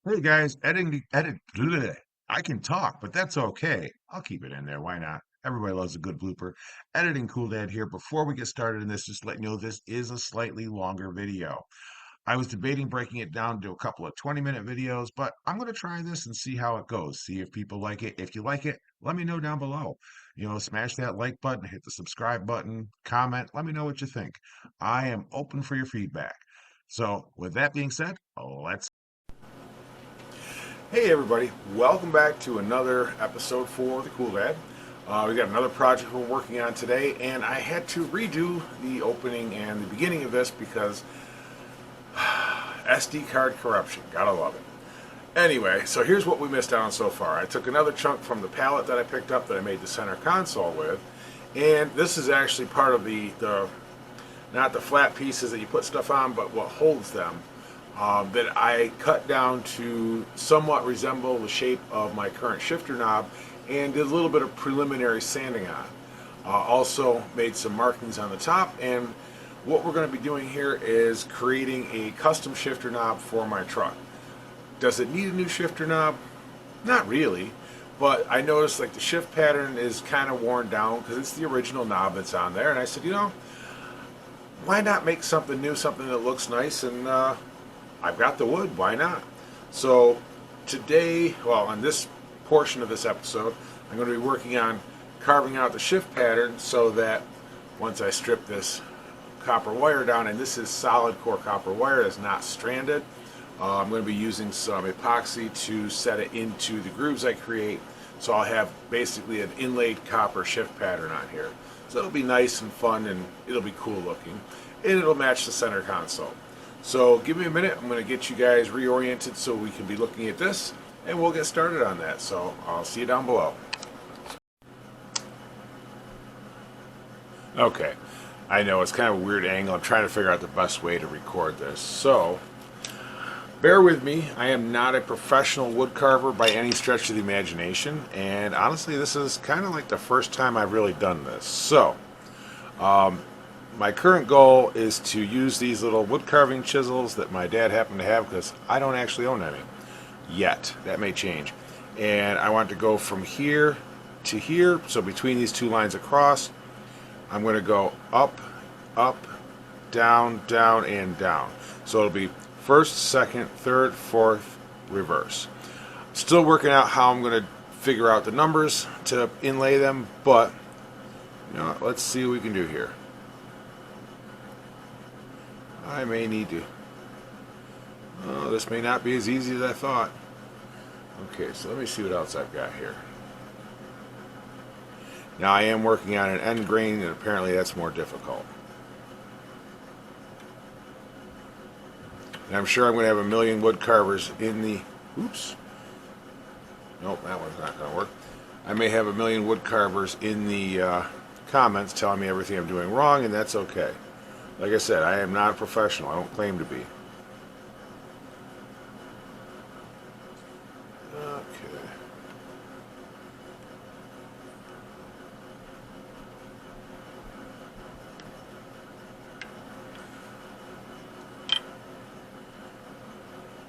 Hey guys, bleh. I can talk, but that's okay. I'll keep it in there. Why not? Everybody loves a good blooper. Editing Cool Dad here. Before we get started in this, just let you know this is a slightly longer video. I was debating breaking it down to a couple of 20-minute videos, but I'm going to try this and see how it goes. See if people like it. If you like it, let me know down below. Smash that like button, hit the subscribe button, comment, let me know what you think. I am open for your feedback. So, with that being said, let's. Hey everybody, welcome back to another episode for the Cool Dad. We got another project we're working on today, and I had to redo the opening and the beginning of this because SD card corruption. Gotta love it. Anyway, so here's what we missed out on so far. I took another chunk from the pallet that I picked up that I made the center console with, and this is actually part of the not the flat pieces that you put stuff on, but what holds them. That I cut down to somewhat resemble the shape of my current shifter knob and did a little bit of preliminary sanding on. Also made some markings on the top, and what we're going to be doing here is creating a custom shifter knob for my truck. Does it need a new shifter knob? Not really, but I noticed like the shift pattern is kind of worn down because it's the original knob that's on there, and I said, why not make something new, something that looks nice, and I've got the wood, why not? So today, well, on this portion of this episode, I'm going to be working on carving out the shift pattern so that once I strip this copper wire down, and this is solid core copper wire, it's not stranded, I'm going to be using some epoxy to set it into the grooves I create, so I'll have basically an inlaid copper shift pattern on here. So it'll be nice and fun, and it'll be cool looking, and it'll match the center console. So give me a minute, I'm going to get you guys reoriented so we can be looking at this, and we'll get started on that. So I'll see you down below. Okay, I know it's kind of a weird angle. I'm trying to figure out the best way to record this. So bear with me, I am not a professional wood carver by any stretch of the imagination, and honestly this is kind of like the first time I've really done this. So my current goal is to use these little wood carving chisels that my dad happened to have because I don't actually own any yet. That may change. And I want to go from here to here. So between these two lines across, I'm going to go up, up, down, down, and down. So it'll be first, second, third, fourth, reverse. Still working out how I'm going to figure out the numbers to inlay them, but let's see what we can do here. I may need to. Oh, this may not be as easy as I thought. Okay, so let me see what else I've got here. Now I am working on an end grain, and apparently that's more difficult. And I'm sure I'm going to have a million wood carvers in the... Oops. Nope, that one's not going to work. I may have a million wood carvers in the comments telling me everything I'm doing wrong, and that's okay. Like I said, I am not a professional. I don't claim to be. Okay.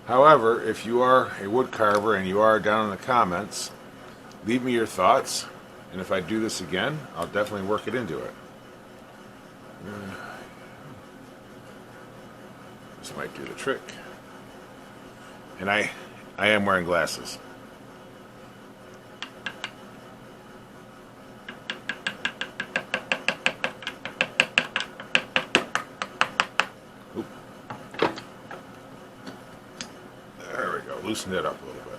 However, if you are a wood carver and you are down in the comments, leave me your thoughts, and if I do this again, I'll definitely work it into it. This might do the trick. And I am wearing glasses. Oop. There we go. Loosen it up a little bit.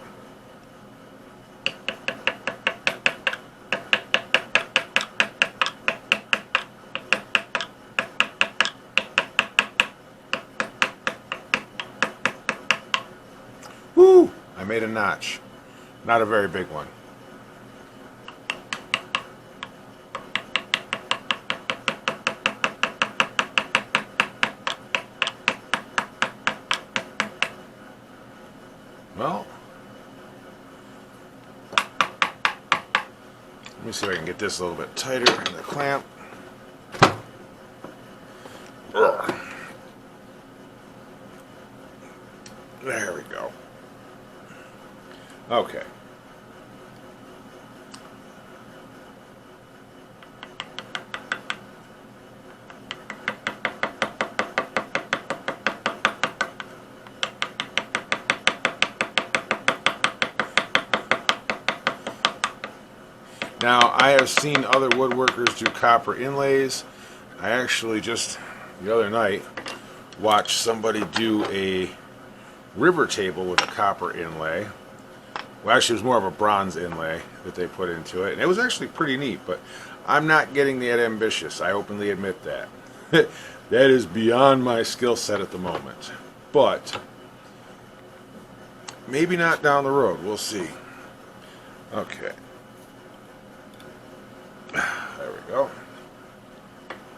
Woo! I made a notch. Not a very big one. Well, let me see if I can get this a little bit tighter in the clamp. Ugh. There we go. Okay. Now, I have seen other woodworkers do copper inlays. I actually just the other night watched somebody do a river table with a copper inlay. Well, actually, it was more of a bronze inlay that they put into it, and it was actually pretty neat, but I'm not getting that ambitious. I openly admit that. That is beyond my skill set at the moment. But maybe not down the road. We'll see. Okay. There we go.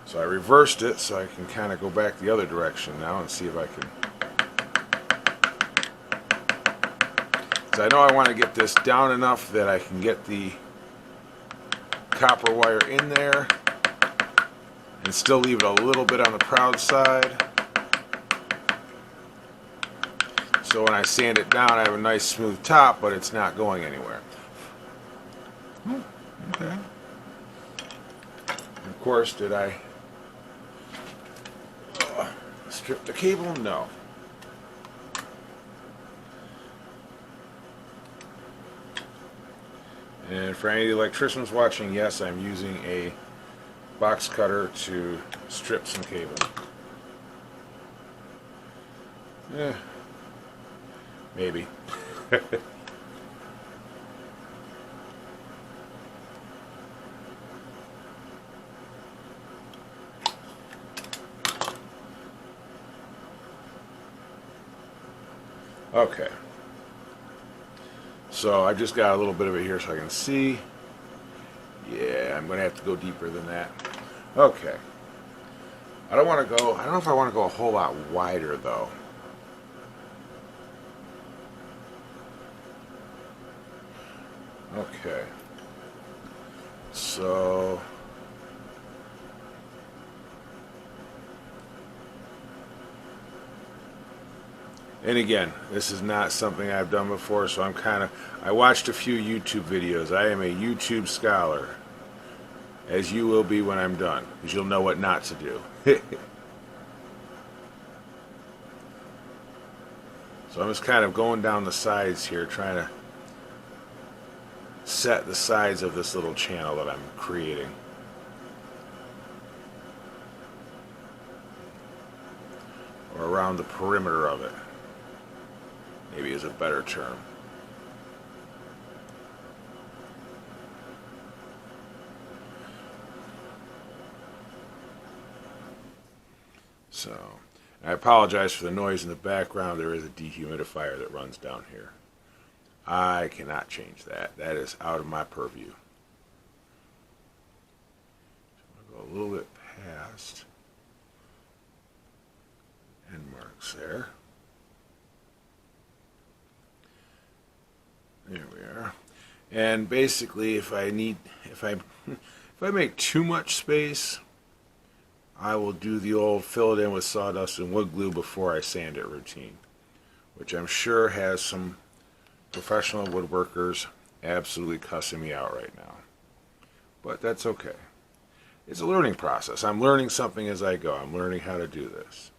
So I reversed it so I can kind of go back the other direction now and see if I can. So I know I want to get this down enough that I can get the copper wire in there and still leave it a little bit on the proud side. So when I sand it down, I have a nice smooth top, but it's not going anywhere. Oh, okay. Of course, did I strip the cable? No. And for any of the electricians watching, yes, I'm using a box cutter to strip some cable. Maybe. Okay. So I just got a little bit of it here so I can see. Yeah, I'm going to have to go deeper than that. Okay. I don't want to go, I don't know if I want to go a whole lot wider though. Okay. So and again, this is not something I've done before, so I watched a few YouTube videos. I am a YouTube scholar, as you will be when I'm done, because you'll know what not to do. So I'm just kind of going down the sides here, trying to set the sides of this little channel that I'm creating. Or around the perimeter of it. Maybe is a better term. So, I apologize for the noise in the background. There is a dehumidifier that runs down here. I cannot change that. That is out of my purview. So I'll go a little bit past end marks there. There we are. And basically, if I make too much space, I will do the old fill it in with sawdust and wood glue before I sand it routine, which I'm sure has some professional woodworkers absolutely cussing me out right now. But that's okay. It's a learning process. I'm learning something as I go. I'm learning how to do this.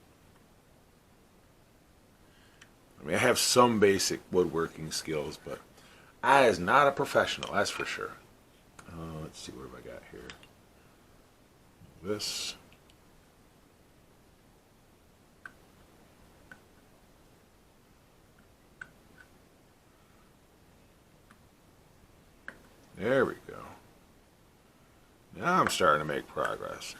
I mean, I have some basic woodworking skills, but I is not a professional, that's for sure. Let's see, what have I got here? This. There we go. Now I'm starting to make progress.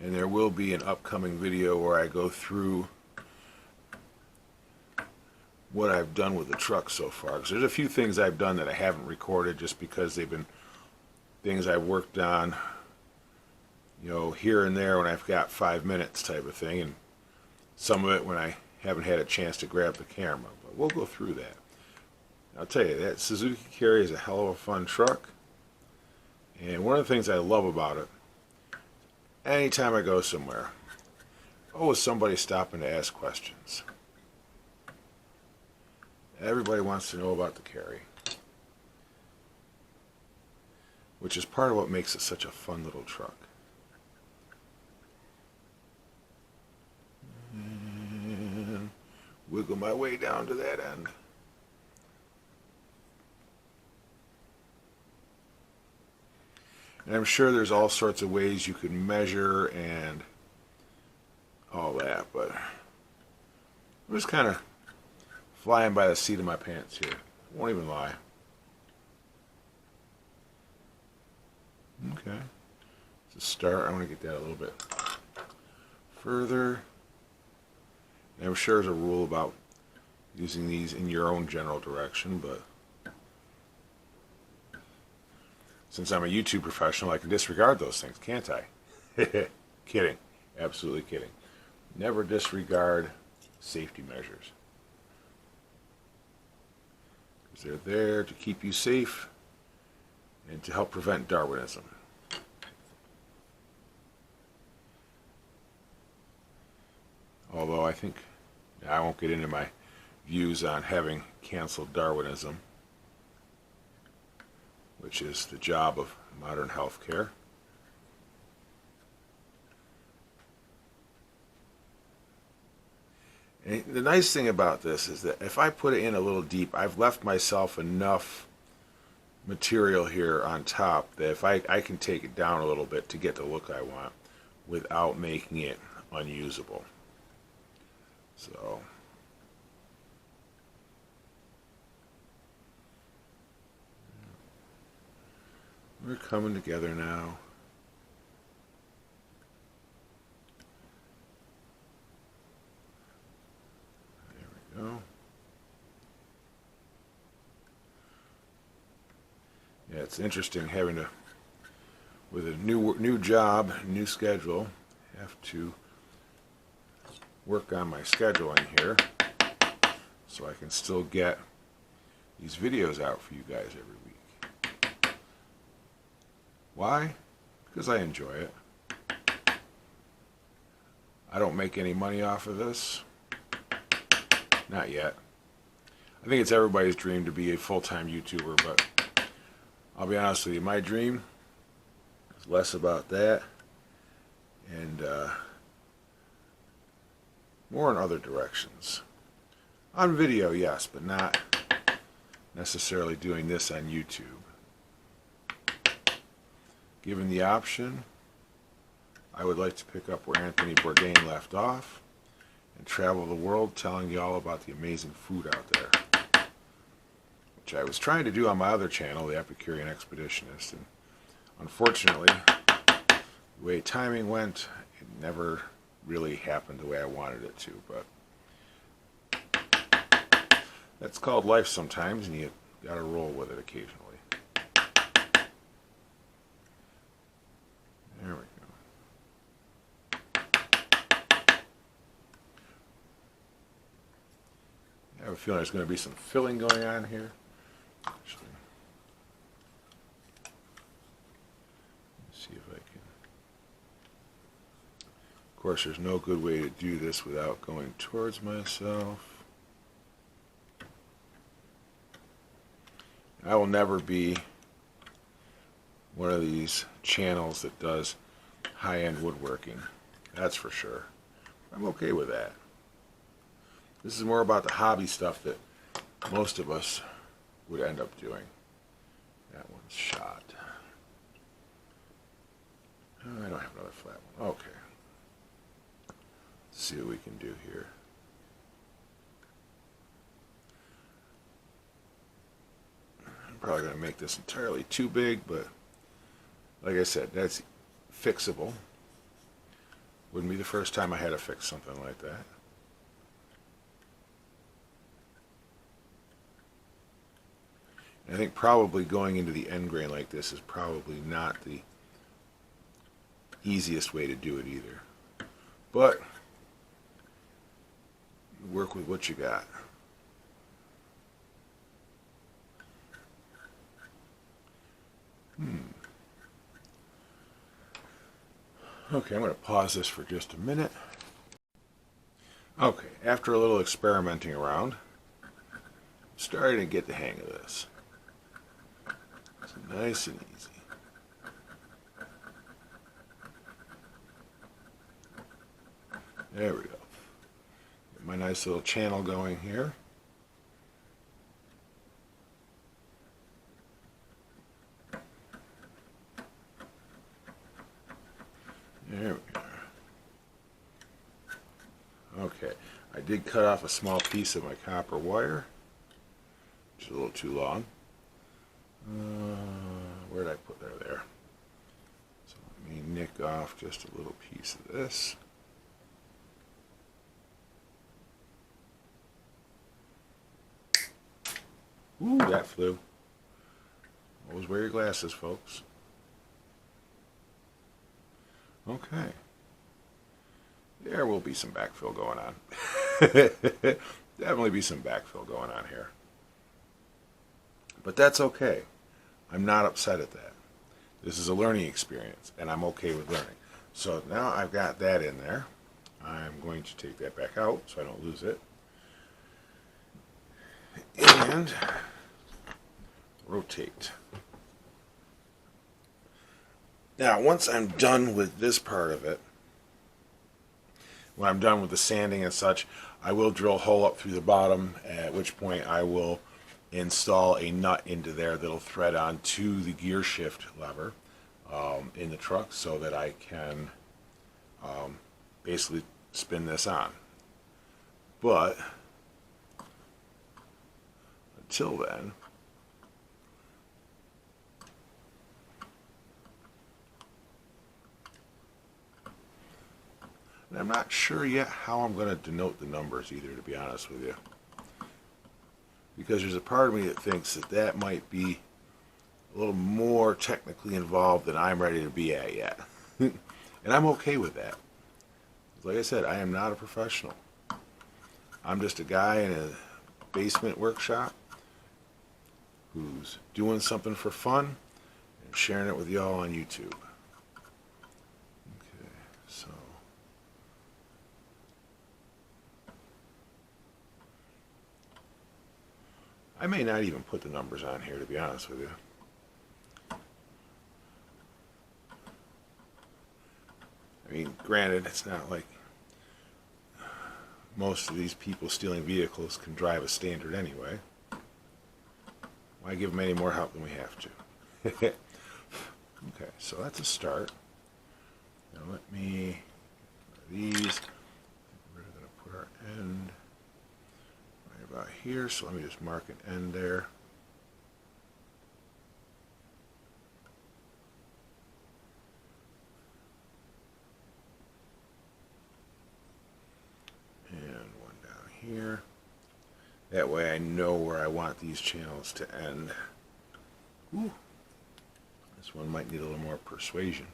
And there will be an upcoming video where I go through what I've done with the truck so far. Because there's a few things I've done that I haven't recorded just because they've been things I've worked on, you know, here and there when I've got 5 minutes type of thing. And some of it when I haven't had a chance to grab the camera. But we'll go through that. I'll tell you, that Suzuki Carry is a hell of a fun truck. And one of the things I love about it, anytime I go somewhere, always somebody stopping to ask questions. Everybody wants to know about the Carry, which is part of what makes it such a fun little truck. And wiggle my way down to that end. And I'm sure there's all sorts of ways you can measure and all that, but I'm just kind of flying by the seat of my pants here. Won't even lie. Okay. To start, I want to get that a little bit further. And I'm sure there's a rule about using these in your own general direction, but since I'm a YouTube professional, I can disregard those things, can't I? Kidding. Absolutely kidding. Never disregard safety measures, because they're there to keep you safe and to help prevent Darwinism. Although I think I won't get into my views on having canceled Darwinism, which is the job of modern healthcare. And the nice thing about this is that if I put it in a little deep, I've left myself enough material here on top that if I can take it down a little bit to get the look I want without making it unusable. So we're coming together now. There we go. Yeah, it's interesting having to, with a new job, new schedule, have to work on my scheduling here so I can still get these videos out for you guys every week. Why? Because I enjoy it. I don't make any money off of this. Not yet. I think it's everybody's dream to be a full-time YouTuber, but I'll be honest with you, my dream is less about that and more in other directions. On video, yes, but not necessarily doing this on YouTube. Given the option, I would like to pick up where Anthony Bourdain left off and travel the world telling you all about the amazing food out there, which I was trying to do on my other channel, The Epicurean Expeditionist, and unfortunately, the way timing went, it never really happened the way I wanted it to, but that's called life sometimes, and you gotta roll with it occasionally. There we go. I have a feeling there's going to be some filling going on here. Actually, let's see if I can. Of course, there's no good way to do this without going towards myself. I will never be one of these channels that does high-end woodworking. That's for sure. I'm okay with that. This is more about the hobby stuff that most of us would end up doing. That one's shot. Oh, I don't have another flat one. Okay. Let's see what we can do here. I'm probably going to make this entirely too big, but like I said, that's fixable. Wouldn't be the first time I had to fix something like that. I think probably going into the end grain like this is probably not the easiest way to do it either. But work with what you got. Okay, I'm going to pause this for just a minute. Okay, after a little experimenting around, I'm starting to get the hang of this. It's nice and easy. There we go. Get my nice little channel going here. There we are. Okay, I did cut off a small piece of my copper wire, which is a little too long. Where did I put there? So let me nick off just a little piece of this. Ooh, that flew. Always wear your glasses, folks. Okay. There will be some backfill going on. Definitely be some backfill going on here. But that's okay. I'm not upset at that. This is a learning experience, and I'm okay with learning. So now I've got that in there. I'm going to take that back out so I don't lose it. And rotate. Now, once I'm done with this part of it, when I'm done with the sanding and such, I will drill a hole up through the bottom, at which point I will install a nut into there that'll thread onto the gear shift lever in the truck so that I can basically spin this on. But until then, and I'm not sure yet how I'm going to denote the numbers either, to be honest with you. Because there's a part of me that thinks that that might be a little more technically involved than I'm ready to be at yet. And I'm okay with that. Like I said, I am not a professional. I'm just a guy in a basement workshop who's doing something for fun and sharing it with y'all on YouTube. Okay, so I may not even put the numbers on here, to be honest with you. I mean, granted, it's not like most of these people stealing vehicles can drive a standard anyway. Why give them any more help than we have to? Okay, so that's a start. Now let me, these, we're going to put our end right about here, so let me just mark an end there. Here. That way I know where I want these channels to end. Ooh. This one might need a little more persuasion.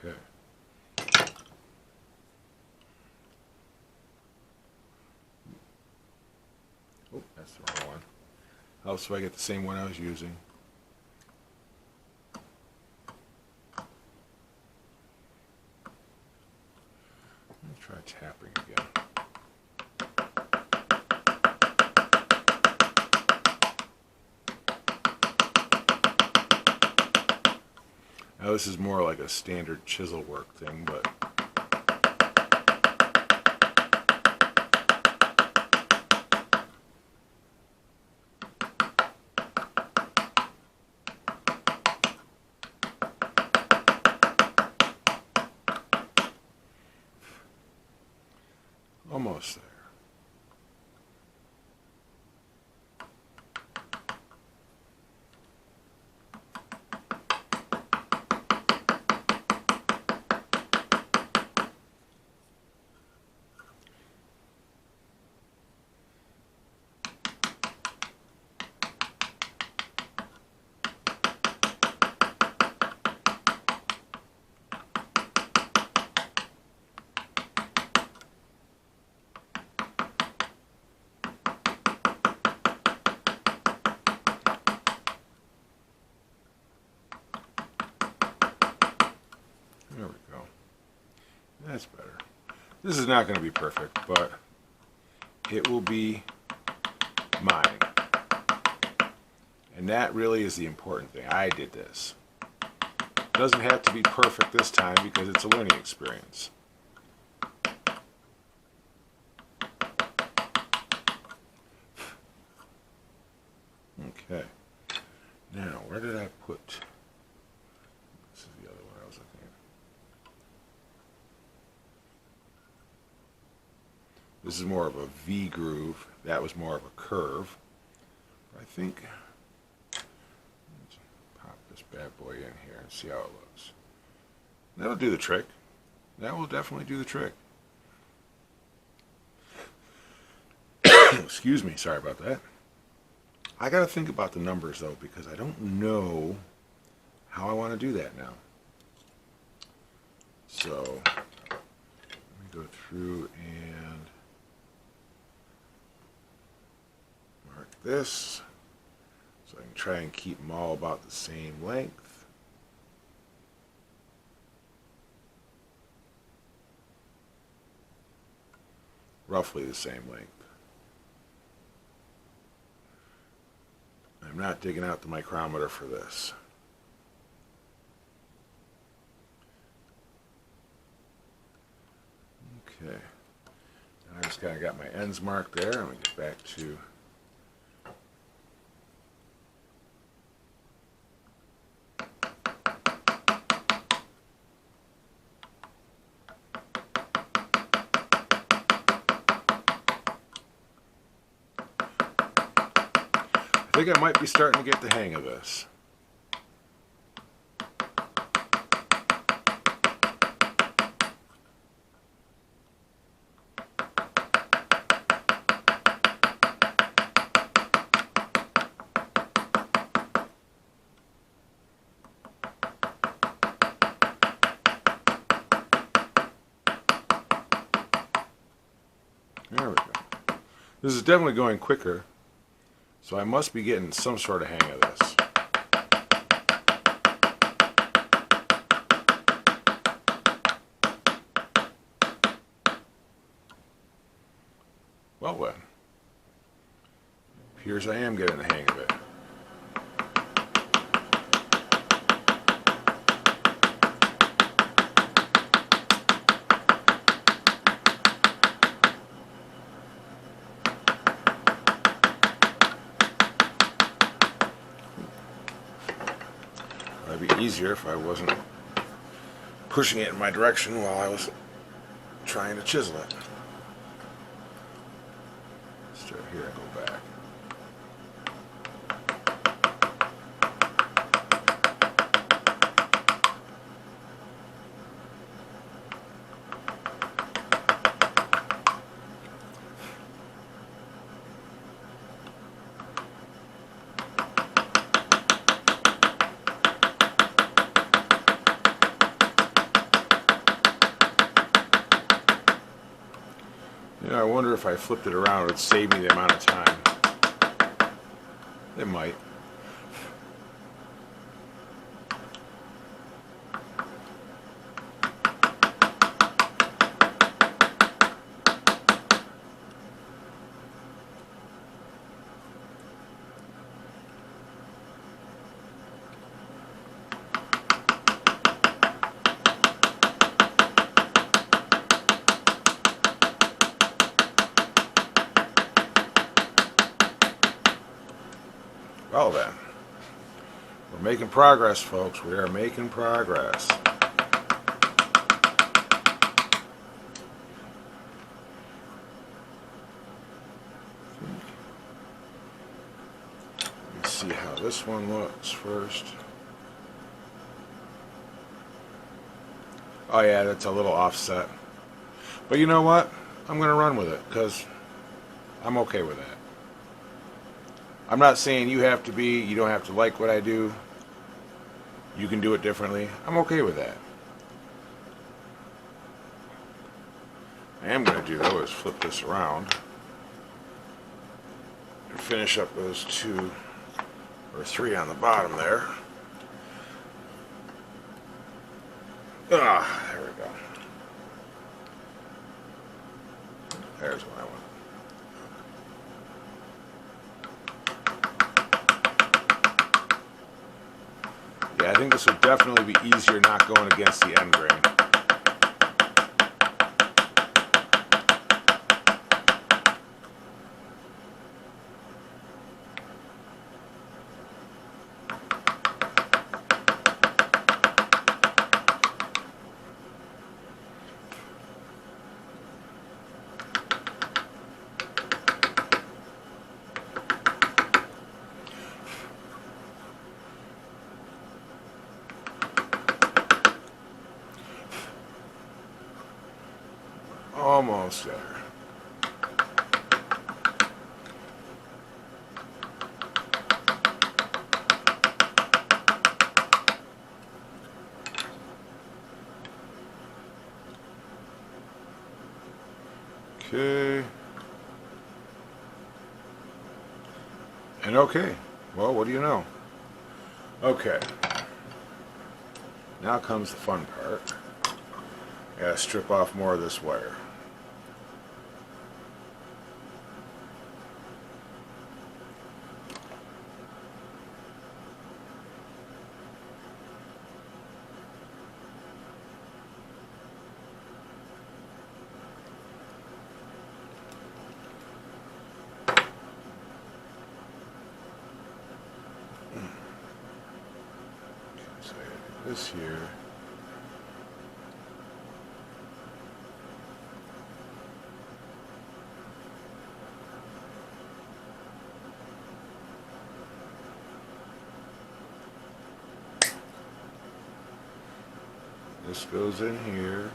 Okay. Oh, that's the wrong one. How else do I get the same one I was using? Let's try tapping again. Now this is more like a standard chisel work thing, but almost there. There we go. That's better. This is not going to be perfect, but it will be mine. And that really is the important thing. I did this. It doesn't have to be perfect this time because it's a learning experience. Okay. Now, where did I put... This is the other one I was looking at. This is more of a V groove. That was more of a curve. I think... Let's pop this bad boy in here and see how it looks. That'll do the trick. That will definitely do the trick. Excuse me, sorry about that. I got to think about the numbers though, because I don't know how I want to do that now. So let me go through and mark this so I can try and keep them all about the same length. Roughly the same length. I'm not digging out the micrometer for this. Okay. I just kind of got my ends marked there. I'm going to get back to I think I might be starting to get the hang of this. There we go. This is definitely going quicker. So I must be getting some sort of hang of this. Well then, appears I am getting the hang of it. It'd be easier if I wasn't pushing it in my direction while I was trying to chisel it. Start here and go back. You know, I wonder if I flipped it around, it would save me the amount of time. It might. Well then, we're making progress, folks. We are making progress. Let's see how this one looks first. Oh yeah, that's a little offset. But you know what? I'm going to run with it because I'm okay with that. I'm not saying you have to be, you don't have to like what I do. You can do it differently. I'm okay with that. I am going to do though is flip this around and finish up those 2 or 3 on the bottom there. Ah, there we go. There's what I want. Yeah, I think this would definitely be easier not going against the end grain. Almost there. Okay. And okay. Well, what do you know? Okay. Now comes the fun part. I gotta strip off more of this wire. So I gotta do this here. This goes in here.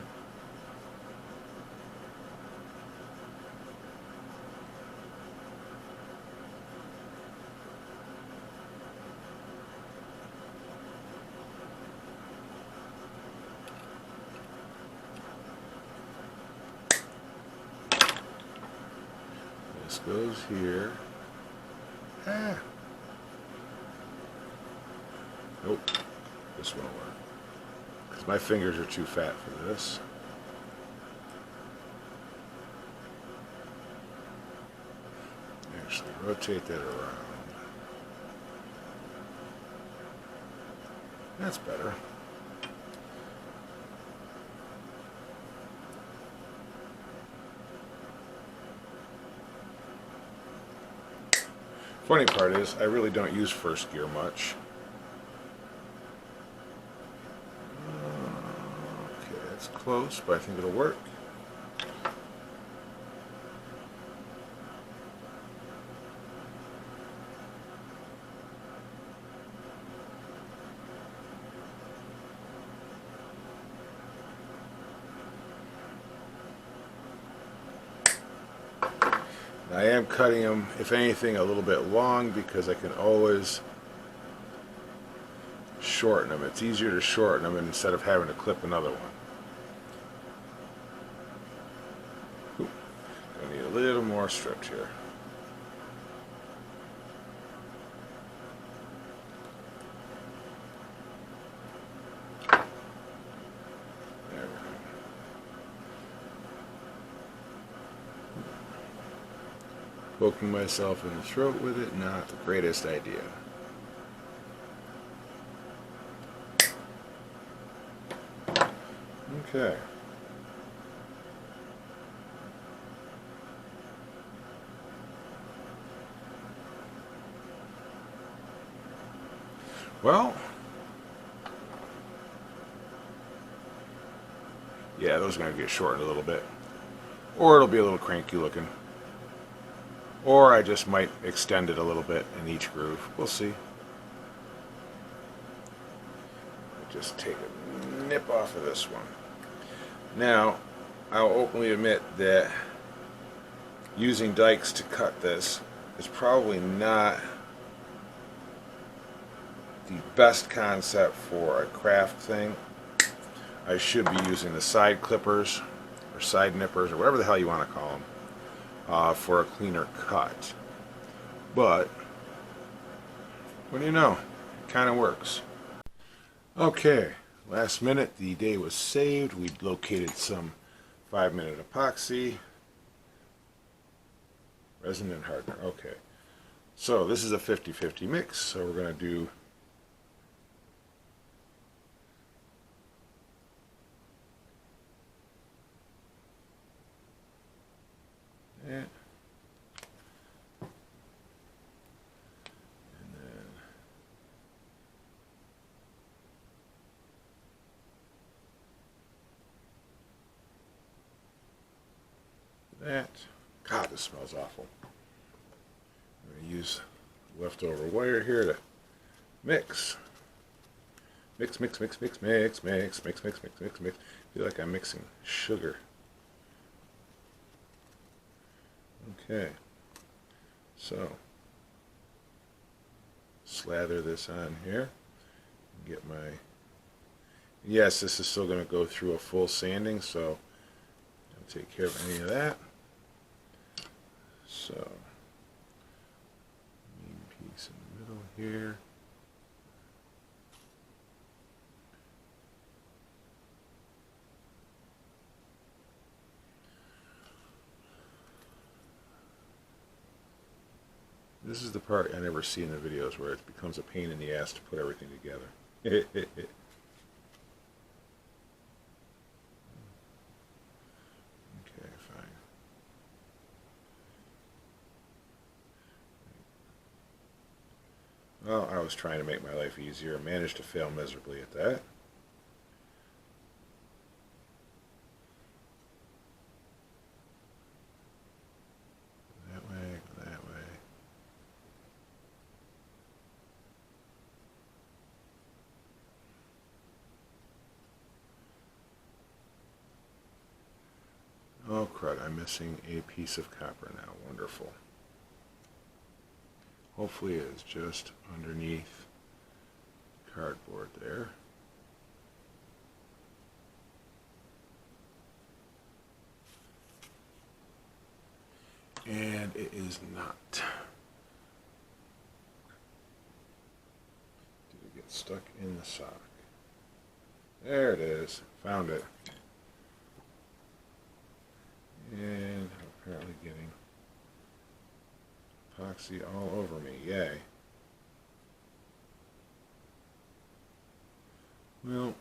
This goes here. Ah. Nope. This won't work. Because my fingers are too fat for this. Actually, rotate that around. That's better. Funny part is, I really don't use first gear much. Okay, that's close, but I think it'll work. I am cutting them, if anything, a little bit long because I can always shorten them. It's easier to shorten them instead of having to clip another one. Ooh, I need a little more stripped here. There we go. Poking myself in the throat with it, not the greatest idea. Okay. Well, yeah, those are going to get shortened a little bit. Or it'll be a little cranky looking. Or I just might extend it a little bit in each groove. We'll see. Just take a nip off of this one. Now, I'll openly admit that using dikes to cut this is probably not the best concept for a craft thing. I should be using the side clippers or side nippers or whatever the hell you want to call them for a cleaner cut. But what do you know? It kind of works. Okay, Last minute, the day was saved. We located some 5-minute epoxy. Resin and hardener. Okay. So this is a 50-50 mix. So we're going to do that. That. God, this smells awful. I'm going to use leftover wire here to mix. Mix, mix, mix, mix, mix, mix, mix, mix, mix, mix, mix. I feel like I'm mixing sugar. Okay. So, slather this on here. Get my... Yes, this is still going to go through a full sanding, so I'll take care of any of that. So, main piece in the middle here. This is the part I never see in the videos where it becomes a pain in the ass to put everything together. Okay, fine. Well, I was trying to make my life easier. Managed to fail miserably at that. That way, that way. Oh crud, I'm missing a piece of copper now. Wonderful. Hopefully it's just underneath cardboard there. And it is not. Did it get stuck in the sock? There it is. Found it. And apparently getting epoxy all over me. Yay. Well,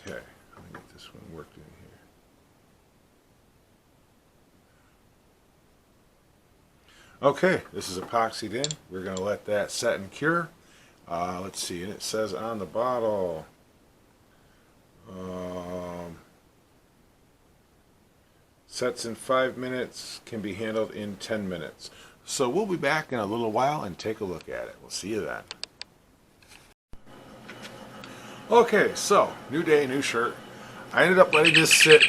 okay. Let me get this one worked in here. Okay, this is epoxied in. We're going to let that set and cure. Let's see, and it says on the bottle, sets in 5 minutes, can be handled in 10 minutes. So we'll be back in a little while and take a look at it. We'll see you then. Okay, so new day, new shirt. I ended up letting this sit.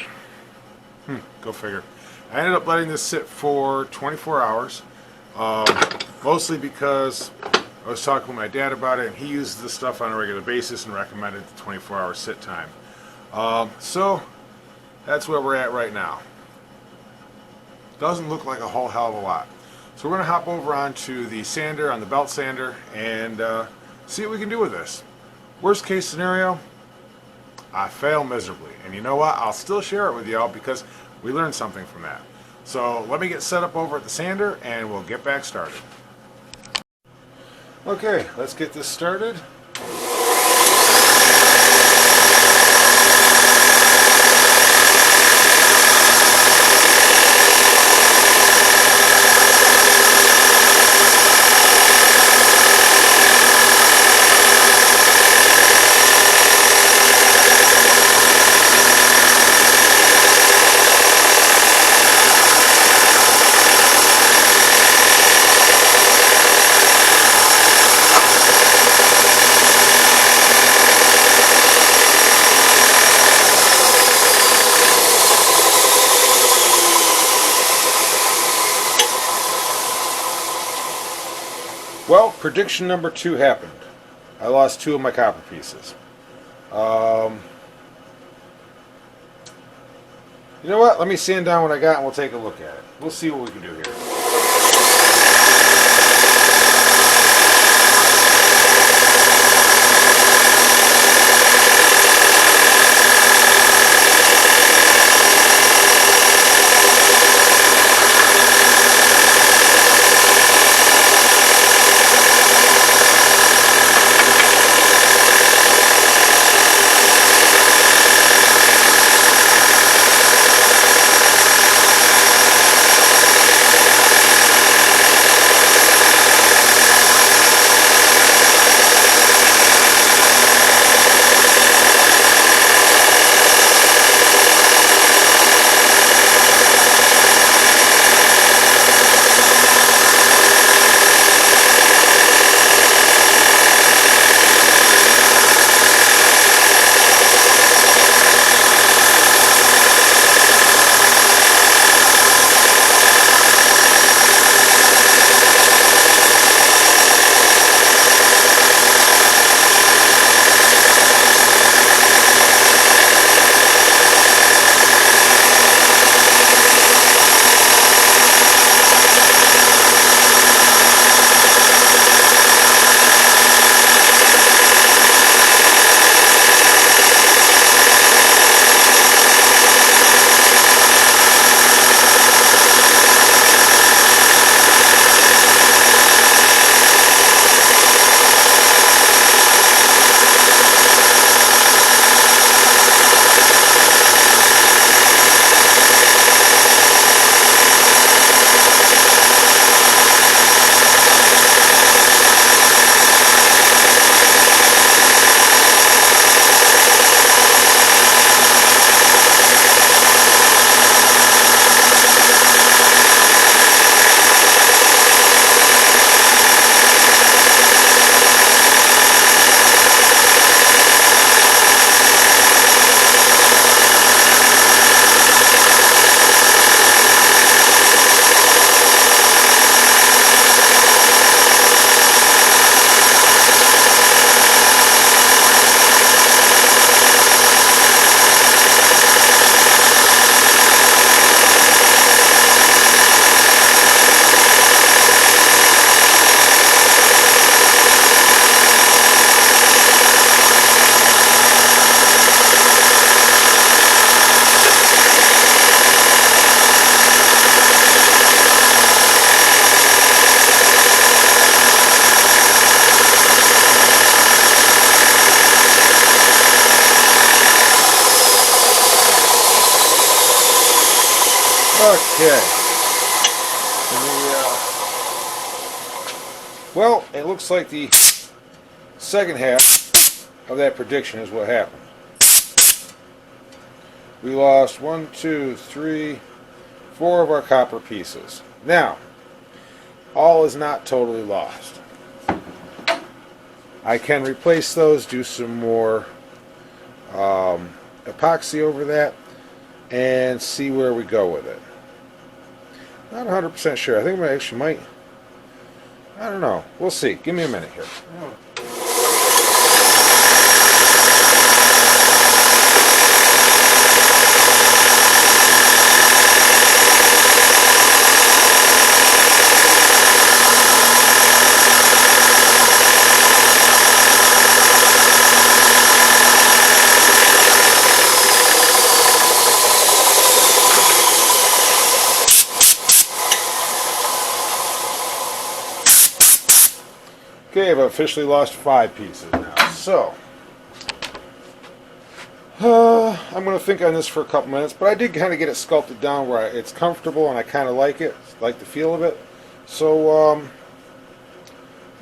Go figure. I ended up letting this sit for 24 hours. Mostly because I was talking with my dad about it, and he uses this stuff on a regular basis and recommended the 24-hour sit time. So that's where we're at right now. Doesn't look like a whole hell of a lot. So we're going to hop over onto the sander, on the belt sander, and see what we can do with this. Worst case scenario, I fail miserably. And you know what? I'll still share it with y'all because we learned something from that. So let me get set up over at the sander and we'll get back started. Okay, let's get this started. Well, prediction number 2 happened. I lost 2 of my copper pieces. You know what? Let me sand down what I got and we'll take a look at it. We'll see what we can do here. Okay. Well, it looks like the second half of that prediction is what happened. We lost 1, 2, 3, 4 of our copper pieces. Now, all is not totally lost. I can replace those, do some more epoxy over that, and see where we go with it. Not 100% sure. I think I actually might. I don't know. We'll see. Give me a minute here. Okay, I've officially lost 5 pieces now. So, I'm going to think on this for a couple minutes, but I did kind of get it sculpted down where it's comfortable and I kind of like it, like the feel of it. So, I'm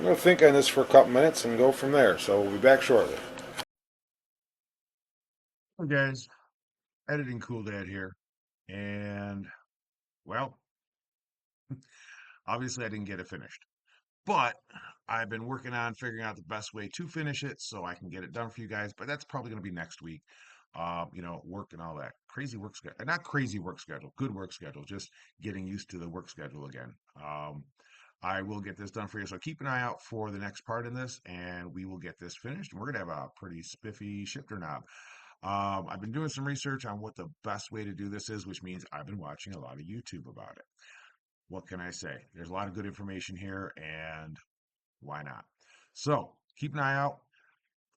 going to think on this for a couple minutes and go from there. So, we'll be back shortly. Hey guys, Editing Cool Dad here, and well, obviously I didn't get it finished. But I've been working on figuring out the best way to finish it so I can get it done for you guys. But that's probably going to be next week. Work and all that. Crazy work schedule. Not crazy work schedule. Good work schedule. Just getting used to the work schedule again. I will get this done for you. So keep an eye out for the next part in this, and we will get this finished. And we're going to have a pretty spiffy shifter knob. I've been doing some research on what the best way to do this is, which means I've been watching a lot of YouTube about it. What can I say? There's a lot of good information here, and why not? So keep an eye out.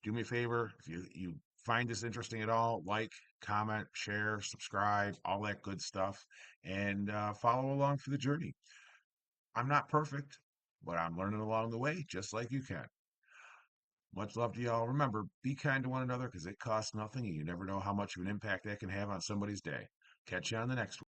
Do me a favor. If you find this interesting at all, like, comment, share, subscribe, all that good stuff, and follow along for the journey. I'm not perfect, but I'm learning along the way, just like you can. Much love to y'all. Remember, be kind to one another because it costs nothing, and you never know how much of an impact that can have on somebody's day. Catch you on the next one.